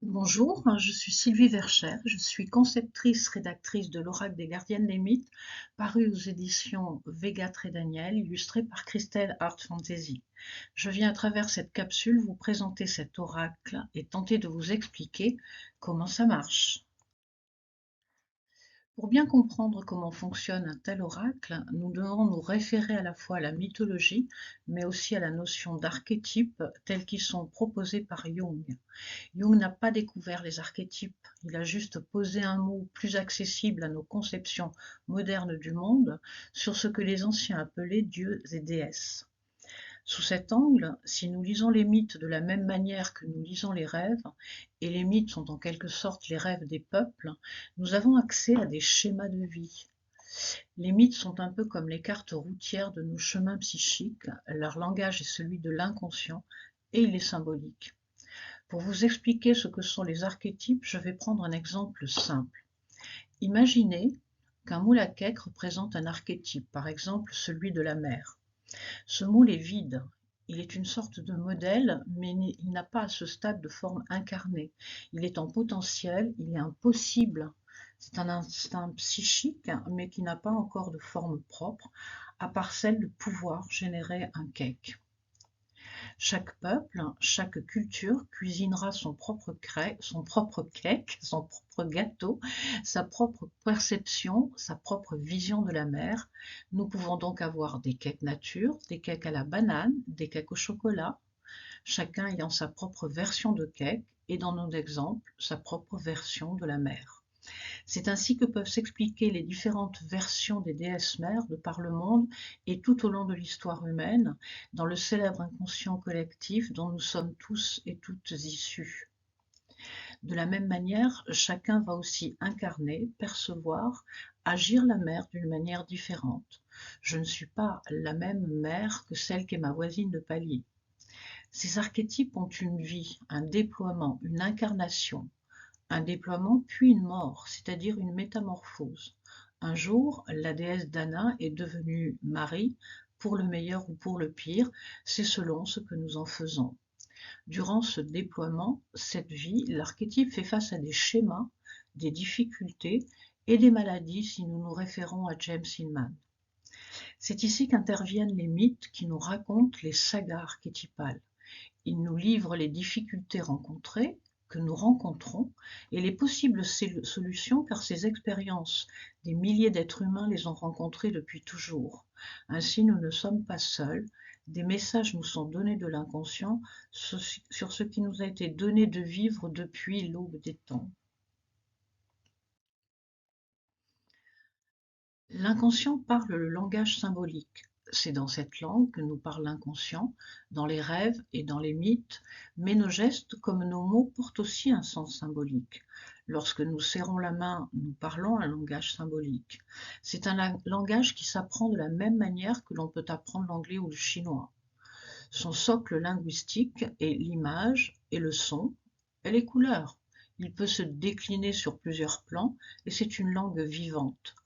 Bonjour, je suis Sylvie Verchères, je suis conceptrice-rédactrice de l'Oracle des Gardiennes des Mythes, paru aux éditions Vegat et Daniel, illustré par Christelle Art Fantasy. Je viens à travers cette capsule vous présenter cet oracle et tenter de vous expliquer comment ça marche. Pour bien comprendre comment fonctionne un tel oracle, nous devons nous référer à la fois à la mythologie, mais aussi à la notion d'archétypes tels qu'ils sont proposés par Jung. Jung n'a pas découvert les archétypes, il a juste posé un mot plus accessible à nos conceptions modernes du monde sur ce que les anciens appelaient dieux et déesses. Sous cet angle, si nous lisons les mythes de la même manière que nous lisons les rêves, et les mythes sont en quelque sorte les rêves des peuples, nous avons accès à des schémas de vie. Les mythes sont un peu comme les cartes routières de nos chemins psychiques, leur langage est celui de l'inconscient et il est symbolique. Pour vous expliquer ce que sont les archétypes, je vais prendre un exemple simple. Imaginez qu'un moule à cake représente un archétype, par exemple celui de la mer. Ce moule est vide, il est une sorte de modèle, mais il n'a pas à ce stade de forme incarnée. Il est en potentiel, il est impossible. C'est un instinct psychique, mais qui n'a pas encore de forme propre, à part celle de pouvoir générer un cake. Chaque peuple, chaque culture cuisinera son propre cake, son propre gâteau, sa propre perception, sa propre vision de la mer. Nous pouvons donc avoir des cakes nature, des cakes à la banane, des cakes au chocolat, chacun ayant sa propre version de cake et dans nos exemples, sa propre version de la mer. C'est ainsi que peuvent s'expliquer les différentes versions des déesses mères de par le monde et tout au long de l'histoire humaine, dans le célèbre inconscient collectif dont nous sommes tous et toutes issus. De la même manière, chacun va aussi incarner, percevoir, agir la mère d'une manière différente. Je ne suis pas la même mère que celle qu'est ma voisine de palier. Ces archétypes ont une vie, un déploiement, une incarnation, un déploiement puis une mort, c'est-à-dire une métamorphose. Un jour, la déesse Dana est devenue Marie, pour le meilleur ou pour le pire, c'est selon ce que nous en faisons. Durant ce déploiement, cette vie, l'archétype fait face à des schémas, des difficultés et des maladies si nous nous référons à James Hillman. C'est ici qu'interviennent les mythes qui nous racontent les sagas archétypales. Ils nous livrent les difficultés rencontrées, que nous rencontrons, et les possibles solutions, car ces expériences, des milliers d'êtres humains les ont rencontrées depuis toujours. Ainsi, nous ne sommes pas seuls. Des messages nous sont donnés de l'inconscient sur ce qui nous a été donné de vivre depuis l'aube des temps. L'inconscient parle le langage symbolique. C'est dans cette langue que nous parle l'inconscient, dans les rêves et dans les mythes, mais nos gestes comme nos mots portent aussi un sens symbolique. Lorsque nous serrons la main, nous parlons un langage symbolique. C'est un langage qui s'apprend de la même manière que l'on peut apprendre l'anglais ou le chinois. Son socle linguistique est l'image et le son et les couleurs. Il peut se décliner sur plusieurs plans et c'est une langue vivante.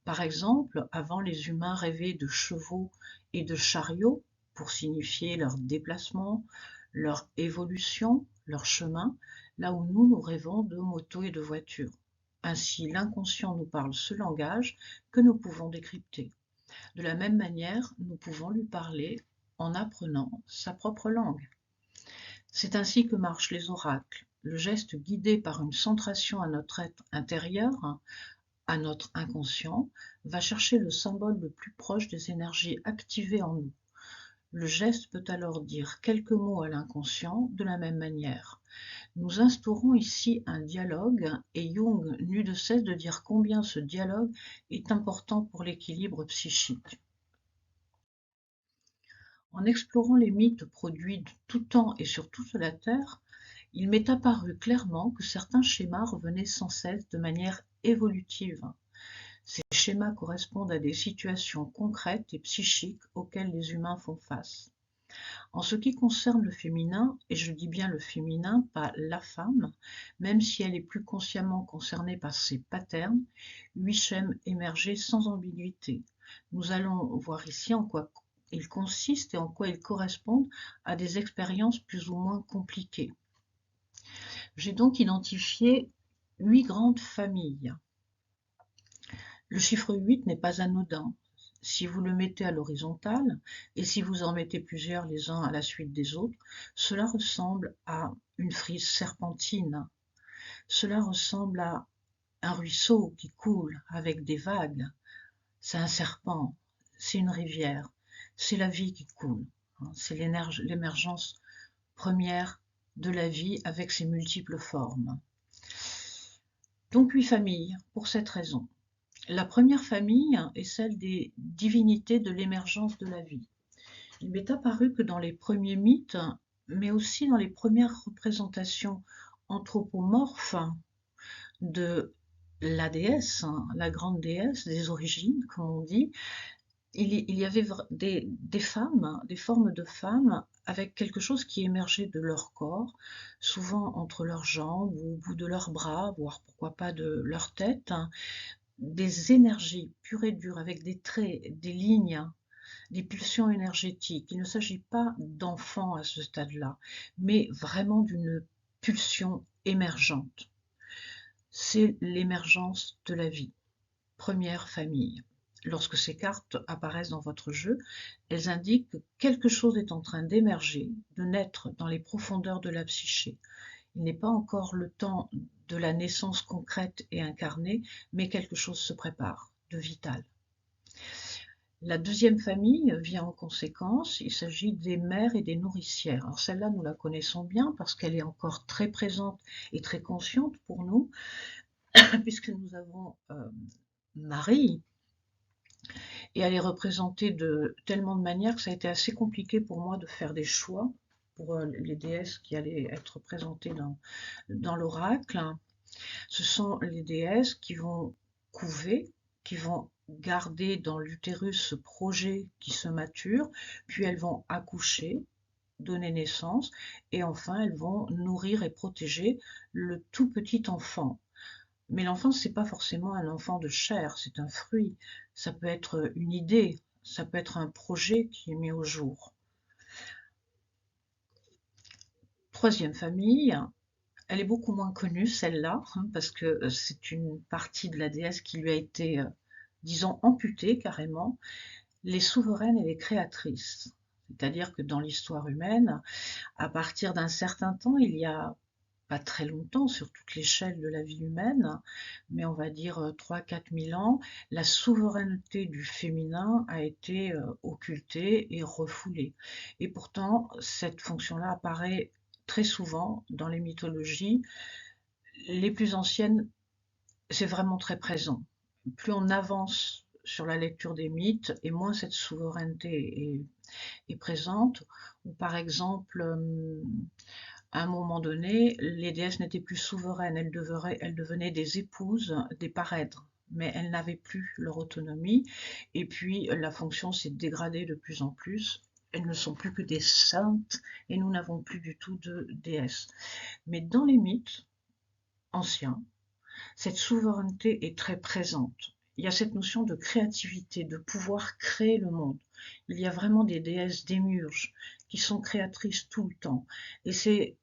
Par exemple, avant les humains rêvaient de chevaux et de chariots pour signifier leur déplacement, leur évolution, leur chemin, là où nous rêvons de motos et de voitures. Ainsi, l'inconscient nous parle ce langage que nous pouvons décrypter. De la même manière, nous pouvons lui parler en apprenant sa propre langue. C'est ainsi que marchent les oracles. Le geste guidé par une centration à notre être intérieur, à notre inconscient, va chercher le symbole le plus proche des énergies activées en nous. Le geste peut alors dire quelques mots à l'inconscient de la même manière. Nous instaurons ici un dialogue et Jung n'eut de cesse de dire combien ce dialogue est important pour l'équilibre psychique. En explorant les mythes produits de tout temps et sur toute la Terre, il m'est apparu clairement que certains schémas revenaient sans cesse de manière évolutive. Ces schémas correspondent à des situations concrètes et psychiques auxquelles les humains font face. En ce qui concerne le féminin, et je dis bien le féminin, pas la femme, même si elle est plus consciemment concernée par ces patterns, 8 schèmes émergés sans ambiguïté. Nous allons voir ici en quoi ils consistent et en quoi ils correspondent à des expériences plus ou moins compliquées. J'ai donc identifié 8 grandes familles. Le chiffre 8 n'est pas anodin. Si vous le mettez à l'horizontale, et si vous en mettez plusieurs les uns à la suite des autres, cela ressemble à une frise serpentine. Cela ressemble à un ruisseau qui coule avec des vagues. C'est un serpent, c'est une rivière, c'est la vie qui coule. C'est l'émergence première de la vie avec ses multiples formes. Donc 8 familles, pour cette raison. La première famille est celle des divinités de l'émergence de la vie. Il m'est apparu que dans les premiers mythes, mais aussi dans les premières représentations anthropomorphes de la déesse, la grande déesse des origines, comme on dit, il y avait des femmes, des formes de femmes avec quelque chose qui émergeait de leur corps, souvent entre leurs jambes ou au bout de leurs bras, voire pourquoi pas de leur tête, des énergies pures et dures avec des traits, des lignes, des pulsions énergétiques. Il ne s'agit pas d'enfants à ce stade-là, mais vraiment d'une pulsion émergente. C'est l'émergence de la vie. Première famille. Lorsque ces cartes apparaissent dans votre jeu, elles indiquent que quelque chose est en train d'émerger, de naître dans les profondeurs de la psyché. Il n'est pas encore le temps de la naissance concrète et incarnée, mais quelque chose se prépare, de vital. La deuxième famille vient en conséquence, il s'agit des mères et des nourricières. Alors celle-là, nous la connaissons bien parce qu'elle est encore très présente et très consciente pour nous, puisque nous avons Marie, et elle est représentée de tellement de manières que ça a été assez compliqué pour moi de faire des choix pour les déesses qui allaient être représentées dans l'oracle. Ce sont les déesses qui vont couver, qui vont garder dans l'utérus ce projet qui se mature, puis elles vont accoucher, donner naissance, et enfin elles vont nourrir et protéger le tout petit enfant. Mais l'enfant, c'est pas forcément un enfant de chair, c'est un fruit. Ça peut être une idée, ça peut être un projet qui est mis au jour. Troisième famille, elle est beaucoup moins connue, celle-là, parce que c'est une partie de la déesse qui lui a été, disons, amputée carrément, les souveraines et les créatrices. C'est-à-dire que dans l'histoire humaine, à partir d'un certain temps, il y a pas très longtemps sur toute l'échelle de la vie humaine, mais on va dire 3-4 000 ans, la souveraineté du féminin a été occultée et refoulée. Et pourtant, cette fonction-là apparaît très souvent dans les mythologies. Les plus anciennes, c'est vraiment très présent. Plus on avance sur la lecture des mythes, et moins cette souveraineté est présente. Ou par exemple, à un moment donné, les déesses n'étaient plus souveraines, elles devenaient des épouses, des parèdres, mais elles n'avaient plus leur autonomie, et puis la fonction s'est dégradée de plus en plus. Elles ne sont plus que des saintes, et nous n'avons plus du tout de déesses. Mais dans les mythes anciens, cette souveraineté est très présente. Il y a cette notion de créativité, de pouvoir créer le monde. Il y a vraiment des déesses démiurges qui sont créatrices tout le temps. Et c'est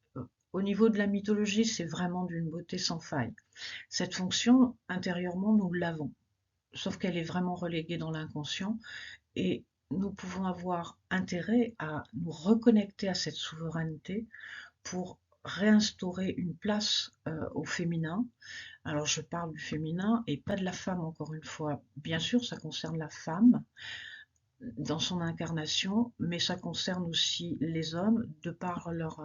au niveau de la mythologie, c'est vraiment d'une beauté sans faille. Cette fonction, intérieurement, nous l'avons, sauf qu'elle est vraiment reléguée dans l'inconscient et nous pouvons avoir intérêt à nous reconnecter à cette souveraineté pour réinstaurer une place au féminin. Alors je parle du féminin et pas de la femme encore une fois. Bien sûr, ça concerne la femme dans son incarnation, mais ça concerne aussi les hommes de par leur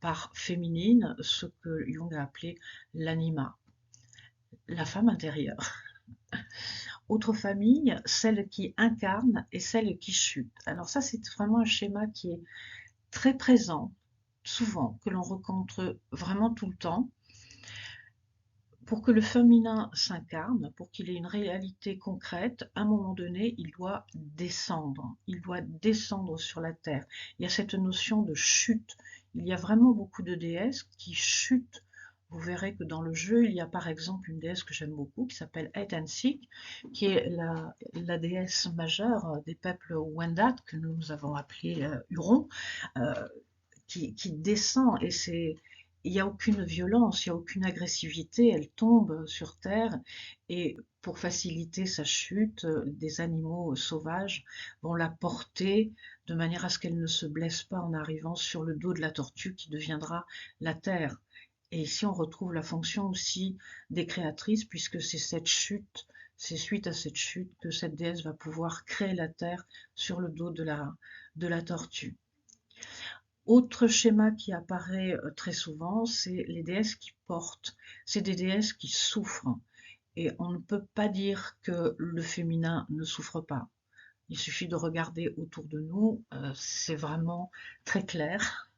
part féminine, ce que Jung a appelé l'anima, la femme intérieure. Autre famille, celle qui incarne et celle qui chute. Alors ça, c'est vraiment un schéma qui est très présent, souvent, que l'on rencontre vraiment tout le temps. Pour que le féminin s'incarne, pour qu'il ait une réalité concrète, à un moment donné, il doit descendre. Il doit descendre sur la terre. Il y a cette notion de chute. Il y a vraiment beaucoup de déesses qui chutent. Vous verrez que dans le jeu, il y a par exemple une déesse que j'aime beaucoup, qui s'appelle Etensic, qui est la déesse majeure des peuples Wendat, que nous avons appelé Huron, qui descend, et il n'y a aucune violence, il n'y a aucune agressivité, elle tombe sur terre et pour faciliter sa chute, des animaux sauvages vont la porter de manière à ce qu'elle ne se blesse pas en arrivant sur le dos de la tortue qui deviendra la terre. Et ici, on retrouve la fonction aussi des créatrices, puisque c'est suite à cette chute que cette déesse va pouvoir créer la terre sur le dos de la tortue. Autre schéma qui apparaît très souvent, c'est les déesses qui portent. C'est des déesses qui souffrent. Et on ne peut pas dire que le féminin ne souffre pas. Il suffit de regarder autour de nous, c'est vraiment très clair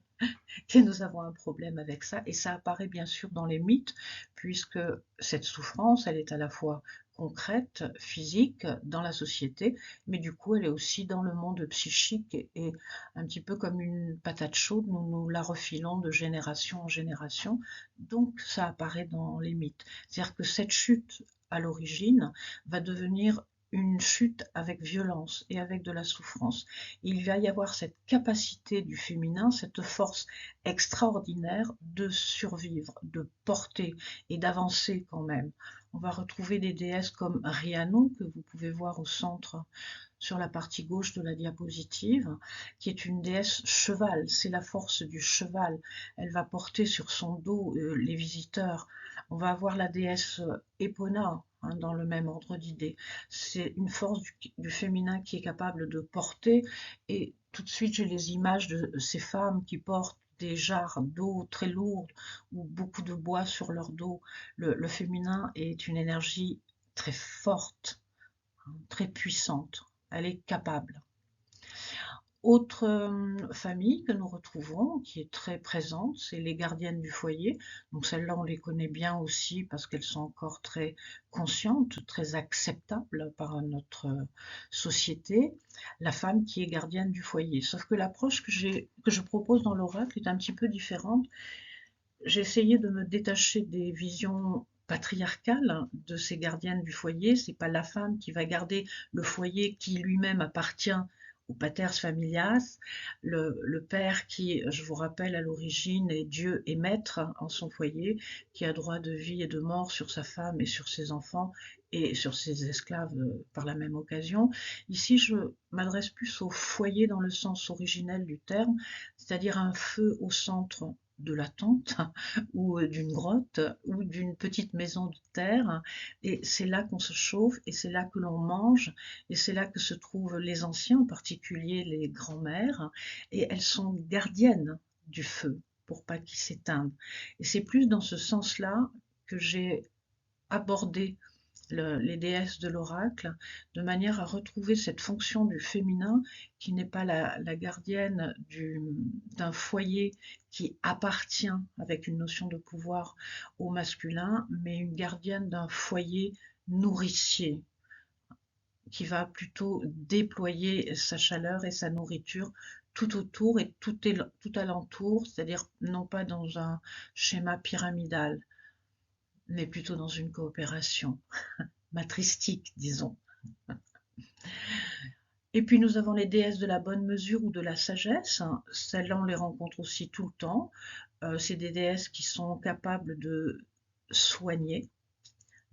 que nous avons un problème avec ça. Et ça apparaît bien sûr dans les mythes, puisque cette souffrance, elle est à la fois concrète, physique, dans la société, mais du coup, elle est aussi dans le monde psychique et un petit peu comme une patate chaude, nous nous la refilons de génération en génération. Donc, ça apparaît dans les mythes. C'est-à-dire que cette chute, à l'origine, va devenir une chute avec violence et avec de la souffrance. Il va y avoir cette capacité du féminin, cette force extraordinaire de survivre, de porter et d'avancer quand même. On va retrouver des déesses comme Rhiannon, que vous pouvez voir au centre sur la partie gauche de la diapositive, qui est une déesse cheval. C'est la force du cheval. Elle va porter sur son dos les visiteurs. On va avoir la déesse Epona, hein, dans le même ordre d'idée. C'est une force du féminin qui est capable de porter. Et tout de suite, j'ai les images de ces femmes qui portent des jarres d'eau très lourdes ou beaucoup de bois sur leur dos. Le féminin est une énergie très forte, hein, très puissante. Elle est capable. Autre famille que nous retrouvons, qui est très présente, c'est les gardiennes du foyer. Donc celles-là, on les connaît bien aussi parce qu'elles sont encore très conscientes, très acceptables par notre société. La femme qui est gardienne du foyer. Sauf que l'approche que je propose dans l'oracle est un petit peu différente. J'ai essayé de me détacher des visions patriarcales de ces gardiennes du foyer. C'est pas la femme qui va garder le foyer qui lui-même appartient au pater familias, le père qui, je vous rappelle, à l'origine est Dieu et maître en son foyer, qui a droit de vie et de mort sur sa femme et sur ses enfants et sur ses esclaves par la même occasion. Ici, je m'adresse plus au foyer dans le sens originel du terme, c'est-à-dire un feu au centre de la tente ou d'une grotte ou d'une petite maison de terre, et c'est là qu'on se chauffe et c'est là que l'on mange et c'est là que se trouvent les anciens, en particulier les grands-mères, et elles sont gardiennes du feu pour pas qu'il s'éteigne. Et c'est plus dans ce sens-là que j'ai abordé les déesses de l'oracle, de manière à retrouver cette fonction du féminin qui n'est pas la gardienne d'un foyer qui appartient avec une notion de pouvoir au masculin, mais une gardienne d'un foyer nourricier qui va plutôt déployer sa chaleur et sa nourriture tout autour et tout alentour, c'est-à-dire non pas dans un schéma pyramidal, mais plutôt dans une coopération matristique, disons. Et puis nous avons les déesses de la bonne mesure ou de la sagesse. Celles-là, on les rencontre aussi tout le temps. C'est des déesses qui sont capables de soigner,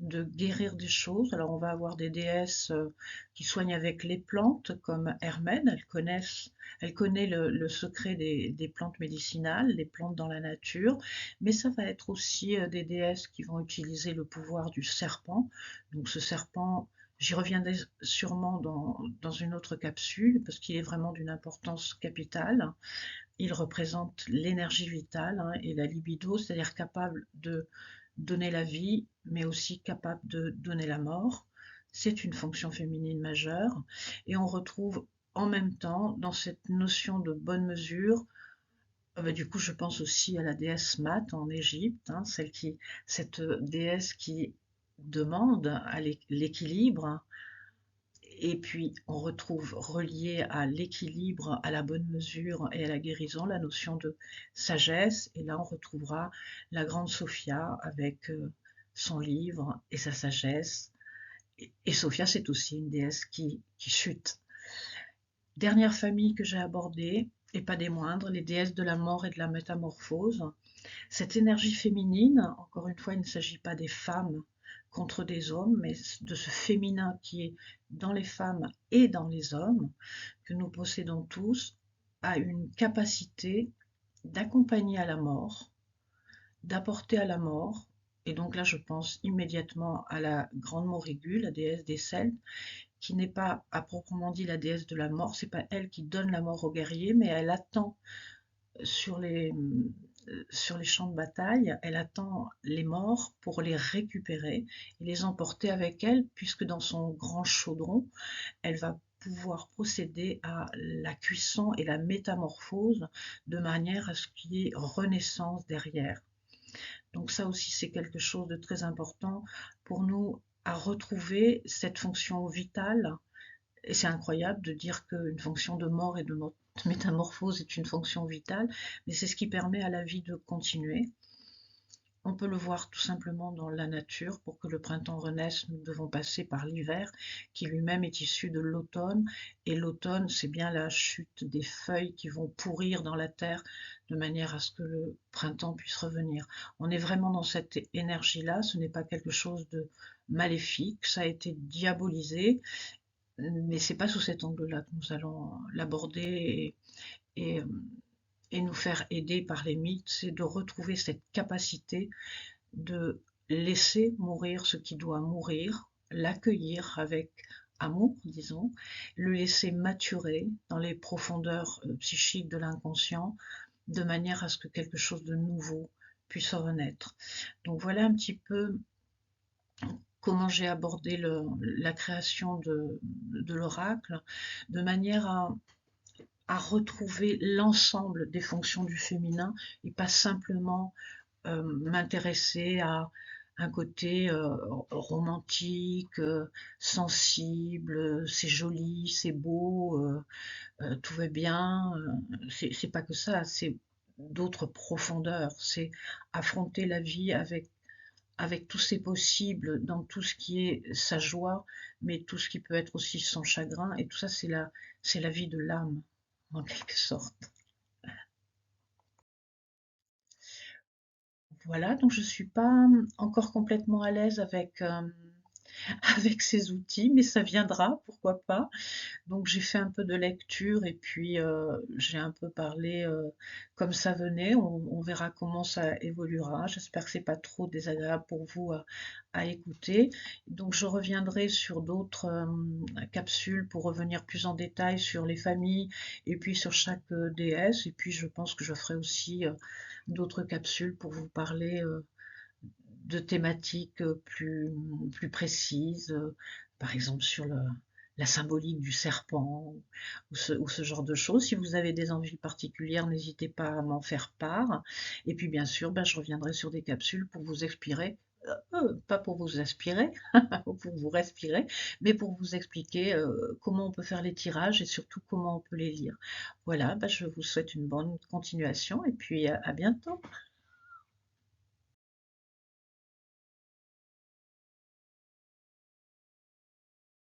de guérir des choses. Alors on va avoir des déesses qui soignent avec les plantes, comme Hermène. Elle connaît le secret des plantes médicinales, les plantes dans la nature. Mais ça va être aussi des déesses qui vont utiliser le pouvoir du serpent. Donc ce serpent, j'y reviendrai sûrement dans une autre capsule, parce qu'il est vraiment d'une importance capitale. Il représente l'énergie vitale, hein, et la libido, c'est-à-dire capable de donner la vie, mais aussi capable de donner la mort. C'est une fonction féminine majeure. Et on retrouve en même temps, dans cette notion de bonne mesure, du coup, je pense aussi à la déesse Mat en Égypte, hein, cette déesse qui demande à l'équilibre, et puis on retrouve relié à l'équilibre, à la bonne mesure et à la guérison la notion de sagesse. Et là, on retrouvera la grande Sophia avec son livre et sa sagesse. Et Sophia, c'est aussi une déesse qui chute. Dernière famille que j'ai abordée, et pas des moindres, les déesses de la mort et de la métamorphose. Cette énergie féminine, encore une fois, il ne s'agit pas des femmes contre des hommes, mais de ce féminin qui est dans les femmes et dans les hommes, que nous possédons tous, a une capacité d'accompagner à la mort, d'apporter à la mort. Et donc là, je pense immédiatement à la grande Morrigu, la déesse des Celtes, qui n'est pas à proprement dit la déesse de la mort. C'est pas elle qui donne la mort aux guerriers, mais elle attend sur les, sur les champs de bataille, elle attend les morts pour les récupérer et les emporter avec elle, puisque dans son grand chaudron, elle va pouvoir procéder à la cuisson et la métamorphose de manière à ce qu'il y ait renaissance derrière. Donc ça aussi, c'est quelque chose de très important pour nous à retrouver cette fonction vitale. Et c'est incroyable de dire qu'une fonction de mort et de métamorphose est une fonction vitale, mais c'est ce qui permet à la vie de continuer. On peut le voir tout simplement dans la nature. Pour que le printemps renaisse, nous devons passer par l'hiver, qui lui-même est issu de l'automne. Et l'automne, c'est bien la chute des feuilles qui vont pourrir dans la terre, de manière à ce que le printemps puisse revenir. On est vraiment dans cette énergie-là. Ce n'est pas quelque chose de maléfique. Ça a été diabolisé, mais c'est pas sous cet angle-là que nous allons l'aborder et, et nous faire aider par les mythes. C'est de retrouver cette capacité de laisser mourir ce qui doit mourir, l'accueillir avec amour, disons, le laisser maturer dans les profondeurs psychiques de l'inconscient, de manière à ce que quelque chose de nouveau puisse renaître. Donc voilà un petit peu comment j'ai abordé la création de l'oracle, de manière à retrouver l'ensemble des fonctions du féminin et pas simplement m'intéresser à un côté romantique, sensible, c'est joli, c'est beau, tout va bien. C'est pas que ça, c'est d'autres profondeurs. C'est affronter la vie avec tous ses possibles, dans tout ce qui est sa joie, mais tout ce qui peut être aussi son chagrin. Et tout ça, c'est la vie de l'âme, en quelque sorte. Voilà, donc je suis pas encore complètement à l'aise avec, avec ces outils, mais ça viendra, pourquoi pas. Donc j'ai fait un peu de lecture et puis j'ai un peu parlé comme ça venait. On verra comment ça évoluera. J'espère que c'est pas trop désagréable pour vous à écouter. Donc je reviendrai sur d'autres capsules pour revenir plus en détail sur les familles et puis sur chaque déesse. Et puis je pense que je ferai aussi d'autres capsules pour vous parler de thématiques plus précises, par exemple sur la symbolique du serpent ou ce genre de choses. Si vous avez des envies particulières, n'hésitez pas à m'en faire part. Et puis bien sûr, ben, je reviendrai sur des capsules pour vous expirer, pas pour vous aspirer, ou pour vous respirer, mais pour vous expliquer comment on peut faire les tirages et surtout comment on peut les lire. Voilà, ben, je vous souhaite une bonne continuation et puis à bientôt.